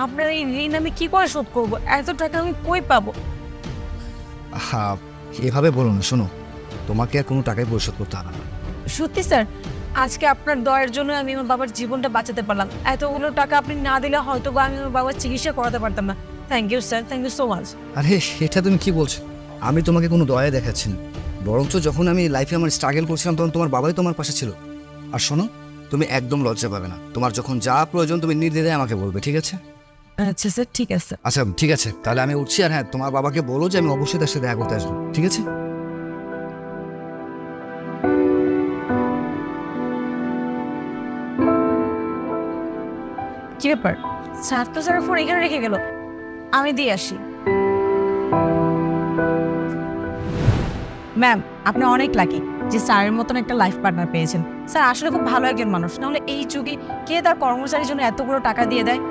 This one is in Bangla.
আপনার এই ঋণ আমি কি করে শোধ করবো? এত টাকা আমি কই পাবো? হ্যাঁ, এভাবে বলো না। শোনো, তোমাকে আর কোনো টাকাই পরিশোধ করতে হবে না। সত্যি স্যার, আজকে আপনার দয়ের জন্য আমি আমার বাবার জীবনটা বাঁচাতে পারলাম। এতগুলো টাকা আপনি না দিলে হয়তো বা আমি আমার বাবার চিকিৎসা করাতে পারতাম না। Thank you sir, thank you so much. আরে এটা তুমি কি বলছো? আমি তোমাকে কোনো দয়া দেখাচ্ছি না, বরঞ্চ যখন আমি লাইফে আমার স্ট্রাগল করছিলাম তখন তোমার বাবাই তোমার পাশে ছিল। আর শোনো, তুমি একদম লজ্জা পাবে না। তোমার যখন যা প্রয়োজন তুমি নির্দ্বিধায় আমাকে বলবে, ঠিক আছে? আচ্ছা স্যার, ঠিক আছে। আচ্ছা ঠিক আছে, তাহলে আমি উঠছি। আর হ্যাঁ, তোমার বাবাকে বলো যে আমি অবশ্যই তার সাথে দেখা করতে আসবো, ঠিক আছে? কি ব্যাপার? স্যার তো স্যারের ফোন এখানে রেখে গেল, আমি দিয়ে আসি। ম্যাম, আপনি অনেক লাকি যে স্যারের মতন একটা লাইফ পার্টনার পেয়েছেন। স্যার আসলে খুব ভালো একজন মানুষ, নাহলে এই যুগে কে তার কর্মচারীর জন্য এতগুলো টাকা দিয়ে দেয়?